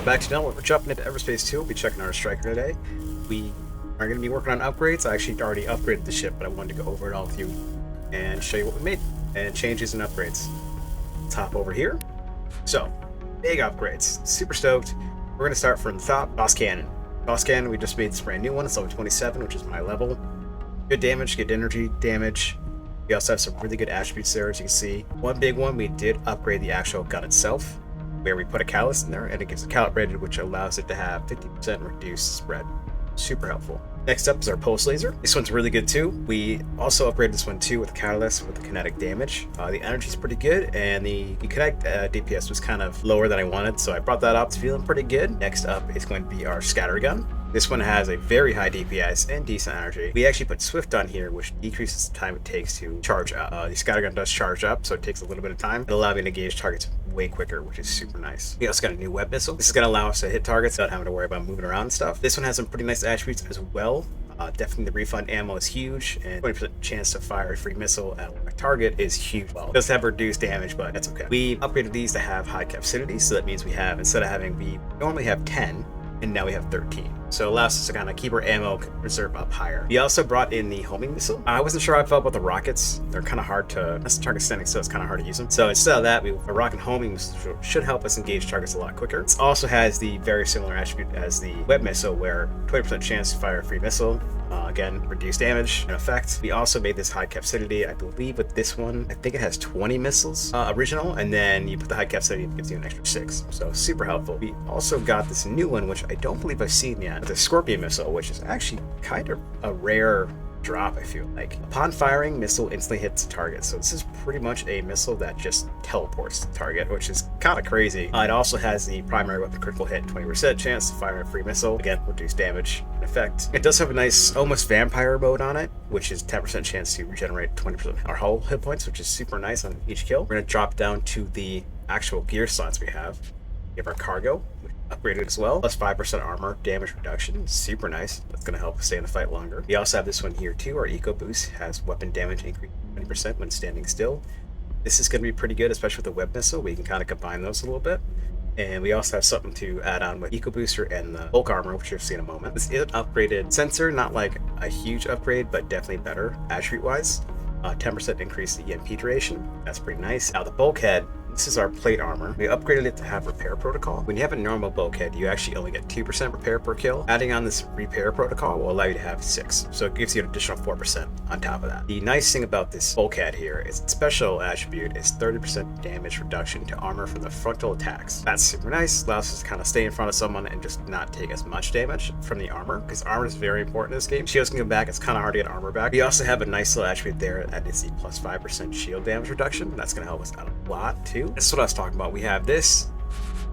back to We're jumping into Everspace 2. We'll be checking our striker today. We are going to be working on upgrades. I actually already upgraded the ship, but I wanted to go over it all with you and show you what we made and changes and upgrades. Let's hop over here. So, big upgrades. Super stoked. We're going to start from the top. Boss Cannon. Boss Cannon, we just made this brand new one. It's level 27, which is my level. Good damage, good energy damage. We also have some really good attributes there, as you can see. One big one, we did upgrade the actual gun itself, where we put a catalyst in there, and it gives a calibrated, which allows it to have 50% reduced spread. Super helpful. Next up is our pulse laser. This one's really good too. We also upgraded this one too with a catalyst with the kinetic damage. The energy is pretty good, and the kinetic DPS was kind of lower than I wanted, so I brought that up. It's feeling pretty good. Next up is going to be our scatter gun. This one has a very high DPS and decent energy. We actually put Swift on here, which decreases the time it takes to charge up. The scattergun does charge up, so it takes a little bit of time. It allows me to engage targets way quicker, which is super nice. We also got a new web missile. This is going to allow us to hit targets without having to worry about moving around and stuff. This one has some pretty nice attributes as well. Definitely the refund ammo is huge, and 20% chance to fire a free missile at a target is huge. Well, it does have reduced damage, but that's okay. We upgraded these to have high capacity, so that means we have, instead of having, we normally have 10, and now we have 13. So it allows us to kind of keep our ammo reserve up higher. We also brought in the homing missile. I wasn't sure how I felt about the rockets. They're kind of hard to, that's target standing, so it's kind of hard to use them. So instead of that, a rocket homing missile should help us engage targets a lot quicker. It also has the very similar attribute as the web missile, where 20% chance to fire a free missile. Again, reduced damage and effect. We also made this high capacity. I believe with this one, I think it has 20 missiles original, and then you put the high capacity, it gives you an extra 6. So super helpful. We also got this new one, which I don't believe I've seen yet, the Scorpion missile, which is actually kind of a rare drop, I feel like. Upon firing, missile instantly hits the target. So this is pretty much a missile that just teleports to the target, which is kind of crazy. It also has the primary weapon critical hit, 20% chance to fire a free missile. Again, reduced damage and effect. It does have a nice, almost vampire mode on it, which is 10% chance to regenerate 20% our whole hit points, which is super nice on each kill. We're going to drop down to the actual gear slots we have. We have our cargo, upgraded as well, plus 5% armor damage reduction. Super nice. That's going to help us stay in the fight longer. We also have this one here too. Our eco boost has weapon damage increase 20% when standing still. This is going to be pretty good, especially with the web missile. We can kind of combine those a little bit. And we also have something to add on with eco booster and the bulk armor, which you'll see in a moment. This is an upgraded sensor, not like a huge upgrade, but definitely better attribute wise. 10% increase the EMP duration. That's pretty nice. Now the bulkhead, this is our plate armor. We upgraded it to have repair protocol. When you have a normal bulkhead, you actually only get 2% repair per kill. Adding on this repair protocol will allow you to have 6. So it gives you an additional 4% on top of that. The nice thing about this bulkhead here is its special attribute is 30% damage reduction to armor from the frontal attacks. That's super nice. Allows us to kind of stay in front of someone and just not take as much damage from the armor, because armor is very important in this game. Shields can come back. It's kind of hard to get armor back. We also have a nice little attribute there that is the plus 5% shield damage reduction. That's going to help us out a lot too. This is what I was talking about. We have this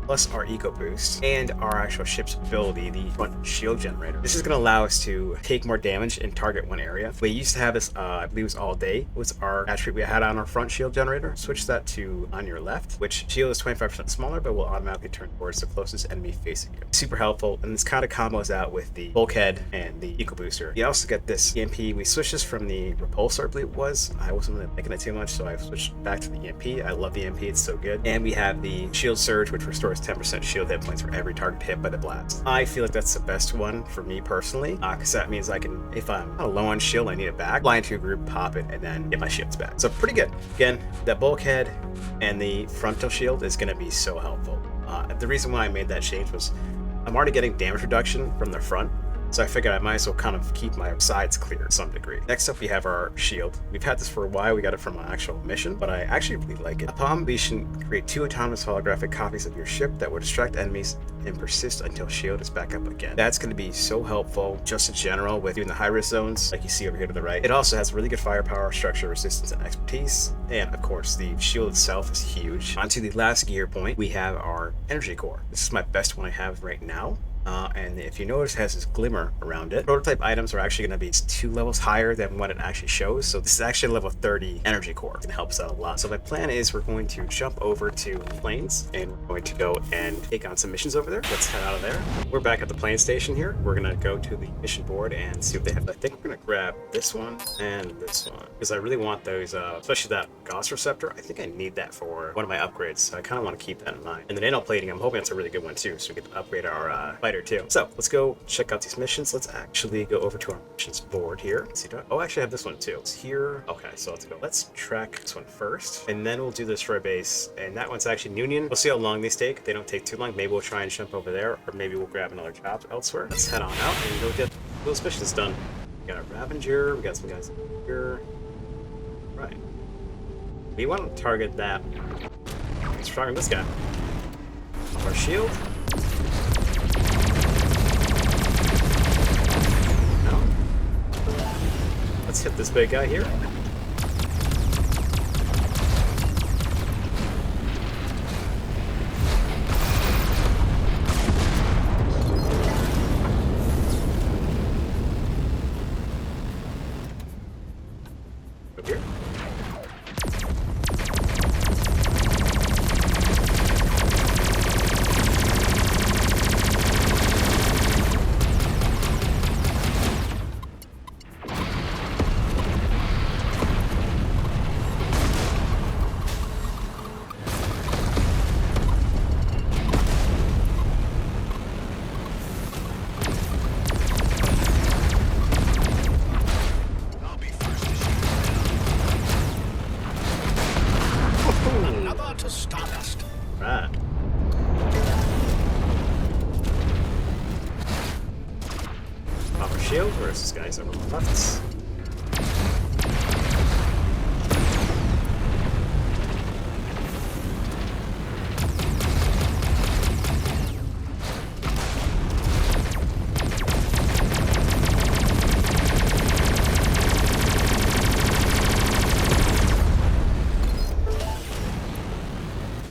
plus our eco boost and our actual ship's ability, the front shield generator. This is going to allow us to take more damage and target one area. We used to have this, I believe it was all day, was our attribute we had on our front shield generator. Switch that to on your left, which shield is 25% smaller, but will automatically turn towards the closest enemy facing you. Super helpful, and this kind of combos out with the bulkhead and the eco booster. You also get this EMP. We switched this from the repulsor, I believe it was. I wasn't really liking it too much, so I switched back to the EMP. I love the EMP, it's so good. And we have the shield surge, which restores 10% shield hit points for every target hit by the blast. I feel like that's the best one for me personally, because that means I can, if I'm low on shield, I need it back, fly into a group, pop it, and then get my shields back. So pretty good. Again, that bulkhead and the frontal shield is going to be so helpful. The reason why I made that change was I'm already getting damage reduction from the front, so I figured I might as well kind of keep my sides clear to some degree. Next up, we have our shield. We've had this for a while. We got it from an actual mission, but I actually really like it. Upon completion, create 2 autonomous holographic copies of your ship that will distract enemies and persist until shield is back up again. That's going to be so helpful just in general with doing the high risk zones, like you see over here to the right. It also has really good firepower, structure, resistance, and expertise. And of course, the shield itself is huge. Onto the last gear point, we have our energy core. This is my best one I have right now. And if you notice, it has this glimmer around it. Prototype items are actually going to be 2 levels higher than what it actually shows. So this is actually a level 30 energy core. It helps out a lot. So my plan is we're going to jump over to planes and we're going to go and take on some missions over there. Let's head out of there. We're back at the plane station here. We're going to go to the mission board and see what they have. I think we're going to grab this one and this one because I really want those, especially that Gauss receptor. I think I need that for one of my upgrades. So I kind of want to keep that in mind. And the nano plating, I'm hoping it's a really good one too. So we get to upgrade our fighter too. So let's go check out these missions. Let's actually go over to our missions board here. Let's see, oh, actually I have this one too. It's here. Okay, so let's go. Let's track this one first, and then we'll do the destroy base. And that one's actually Noonian. We'll see how long these take. They don't take too long. Maybe we'll try and jump over there, or maybe we'll grab another job elsewhere. Let's head on out and go get those missions done. We got a Ravager. We got some guys here. Right. We want to target that. Let's target this guy. Our shield. Let's hit this big guy here. Up here. Right. Copper shield versus guys over the left.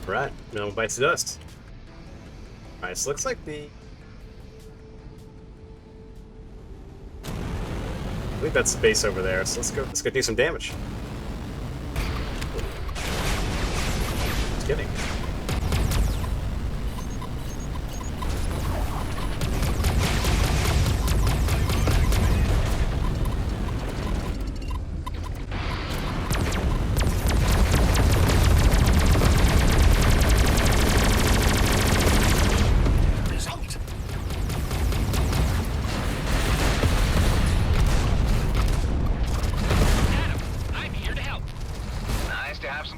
Right, no one bites the dust. Alright, so looks like I think that's the base over there, so let's go do some damage. Just kidding.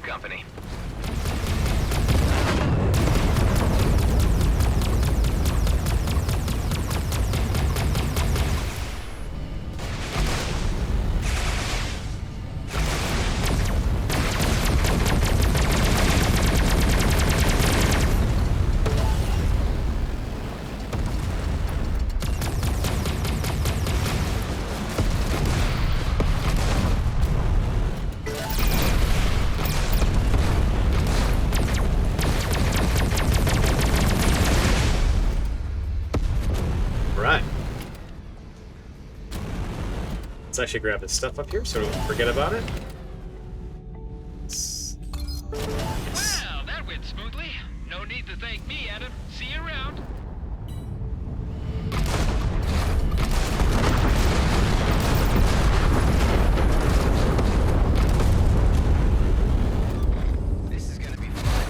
Company. Right. Let's actually grab this stuff up here so we don't forget about it. Well, that went smoothly. No need to thank me, Adam. See you around. This is gonna be fun.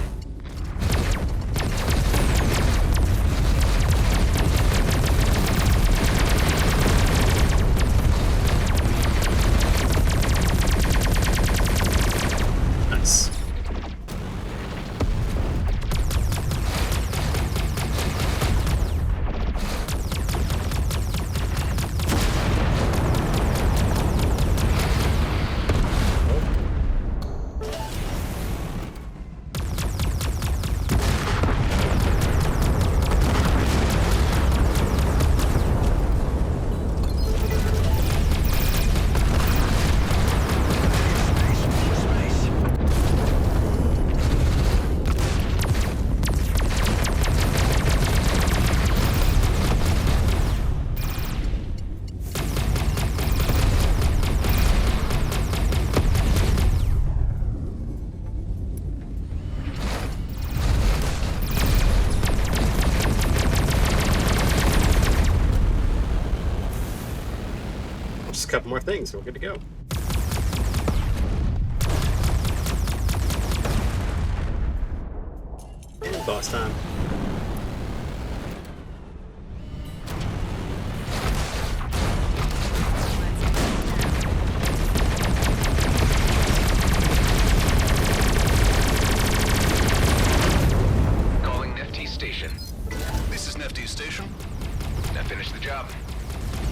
a couple more things, we're good to go. And boss time. Calling Nefty Station. This is Nefty's station. Now finish the job.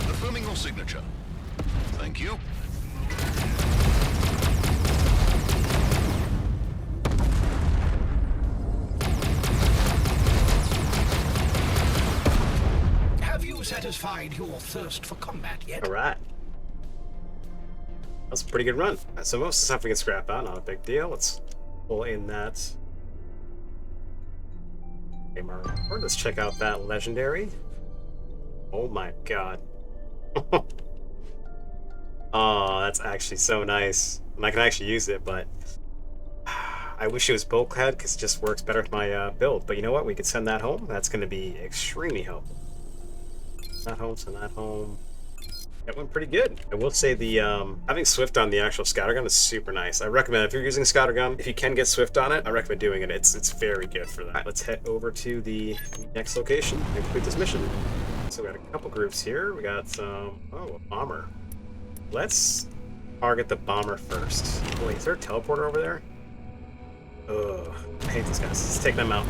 Affirming your signature. Thank you. Have you satisfied your thirst for combat yet? All right. That's a pretty good run. So most of the stuff we can scrap out, not a big deal. Let's pull in that. Or let's check out that legendary. Oh my god. Oh, that's actually so nice. And I can actually use it, but I wish it was bulkhead because it just works better with my build. But you know what? We could send that home. That's going to be extremely helpful. Send that home. That went pretty good. I will say the having Swift on the actual scattergun is super nice. I recommend if you're using a scattergun, if you can get Swift on it, I recommend doing it. It's very good for that. All right, let's head over to the next location and complete this mission. So we got a couple groups here. We got some a bomber. Let's target the bomber first. Wait, is there a teleporter over there? Ugh, I hate these guys. Let's take them out.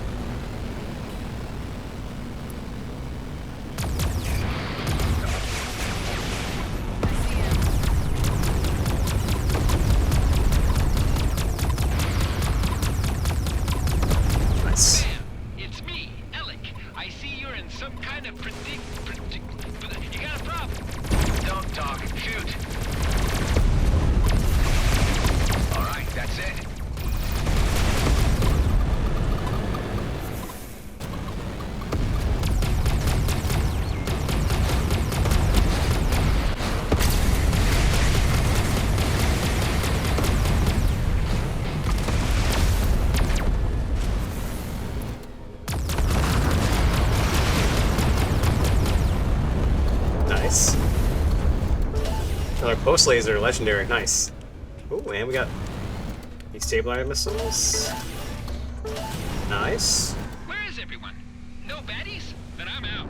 It's me, Alec. I see you're in some kind of you got a problem. Don't talk, shoot. All right, that's it. Nice. Another post laser, legendary, nice. Oh, and we got destabilizer missiles. Nice. Where is everyone? No baddies? Then I'm out.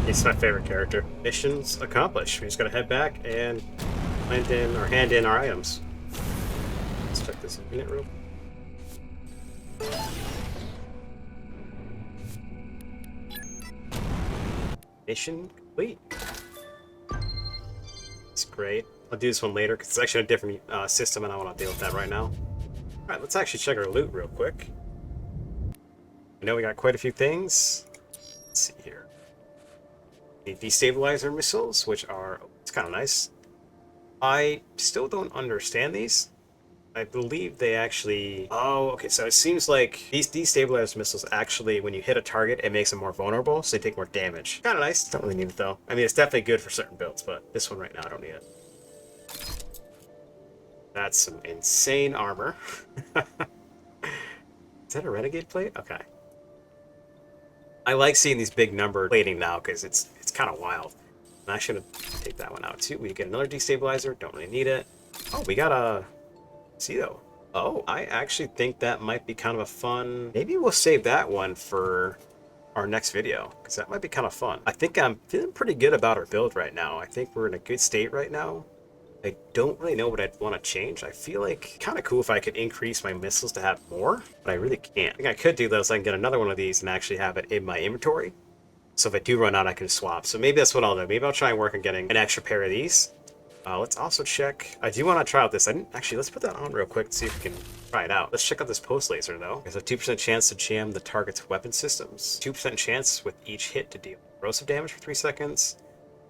He's my favorite character. Missions accomplished. We just gotta head back and hand in our items. Let's check this unit real quick. Mission complete. It's great. I'll do this one later because it's actually a different system and I want to deal with that right now. Alright, let's actually check our loot real quick. I know we got quite a few things. Let's see here. The destabilizer missiles, which are... it's kind of nice. I still don't understand these. I believe they actually... oh, okay, so it seems like these destabilizer missiles actually, when you hit a target, it makes them more vulnerable, so they take more damage. Kind of nice. Don't really need it, though. I mean, it's definitely good for certain builds, but this one right now, I don't need it. That's some insane armor. Is that a renegade plate? Okay. I like seeing these big number plating now, because it's kind of wild. And I should take that one out, too. We get another destabilizer. Don't really need it. Oh, we got a... see though. Oh, I actually think that might be kind of a fun... maybe we'll save that one for our next video, because that might be kind of fun. I think I'm feeling pretty good about our build right now. I think we're in a good state right now. I don't really know what I'd want to change. I feel like kind of cool if I could increase my missiles to have more, but I really can't. I think I could do those. I can get another one of these and actually have it in my inventory. So if I do run out, I can swap. So maybe that's what I'll do. Maybe I'll try and work on getting an extra pair of these. Let's also check. I do want to try out this. Actually, let's put that on real quick to see if we can try it out. Let's check out this post laser though. There's a 2% chance to jam the target's weapon systems. 2% chance with each hit to deal corrosive damage for 3 seconds.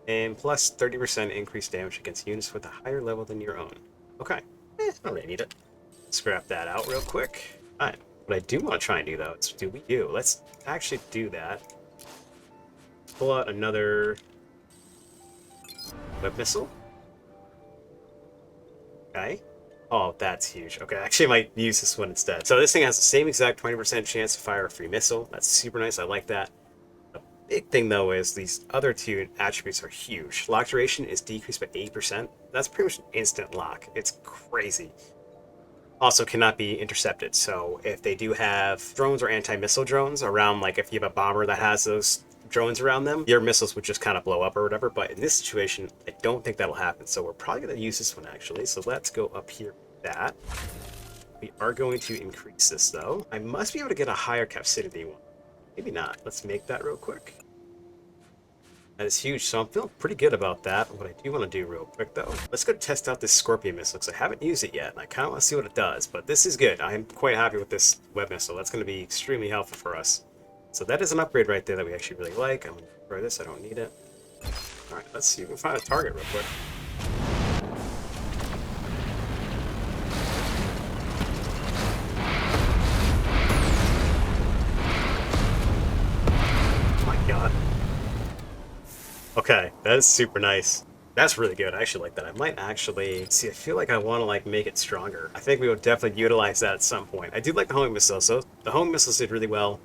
And plus 30% increased damage against units with a higher level than your own. Okay. Don't really need it. Scrap that out real quick. Alright. What I do want to try and do though is let's actually do that. Pull out another web missile. Okay. Oh, that's huge. Okay, actually I might use this one instead. So this thing has the same exact 20% chance to fire a free missile. That's super nice. I like that. A big thing though is these other two attributes are huge. Lock duration is decreased by 8%. That's pretty much an instant lock. It's crazy. Also cannot be intercepted. So if they do have drones or anti-missile drones around, like if you have a bomber that has those drones around them, your missiles would just kind of blow up or whatever. But in this situation, I don't think that'll happen. So we're probably going to use this one actually. So let's go up here with that. We are going to increase this though. I must be able to get a higher capacity one. Maybe not. Let's make that real quick. That is huge, so I'm feeling pretty good about that. What I do want to do real quick though, let's go test out this Scorpion missile because I haven't used it yet and I kind of want to see what it does, but this is good. I'm quite happy with this web missile. That's going to be extremely helpful for us. So that is an upgrade right there that we actually really like. I'm going to throw this, I don't need it. Alright, let's see if we can find a target real quick. Oh my god. Okay, that is super nice. That's really good. I actually like that. I might actually see. I feel like I want to like make it stronger. I think we will definitely utilize that at some point. I do like the homing missiles. So the homing missiles did really well,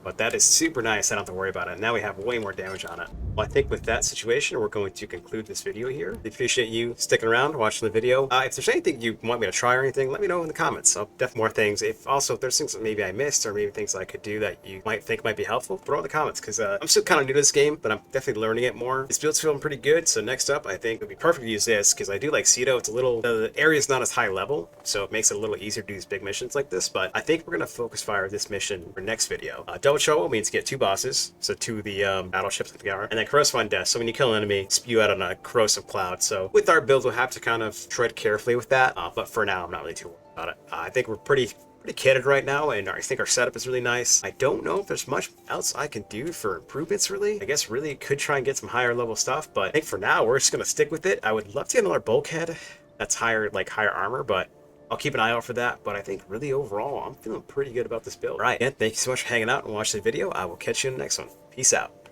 but that is super nice. I don't have to worry about it. Now we have way more damage on it. Well, I think with that situation, we're going to conclude this video here. I appreciate you sticking around, watching the video. If there's anything you want me to try or anything, let me know in the comments. I'll definitely more things. If there's things that maybe I missed or maybe things I could do that you might think might be helpful, throw in the comments because I'm still kind of new to this game, but I'm definitely learning it more. This build's feeling pretty good. So next up, I think it would be perfect to use this because I do like Cedo. It's a little, the area is not as high level, so it makes it a little easier to do these big missions like this. But I think we're going to focus fire this mission for next video. Double trouble means get 2 bosses, so 2 of the battleships like they are, and then corrosive on death. So when you kill an enemy, spew out on a corrosive cloud. So with our build, we'll have to kind of tread carefully with that. But for now, I'm not really too worried about it. I think we're pretty kitted right now, and I think our setup is really nice. I don't know if there's much else I can do for improvements, really. I guess really could try and get some higher level stuff, but I think for now, we're just going to stick with it. I would love to get another bulkhead that's higher armor, but I'll keep an eye out for that. But I think really overall, I'm feeling pretty good about this build. All right, and thank you so much for hanging out and watching the video. I will catch you in the next one. Peace out.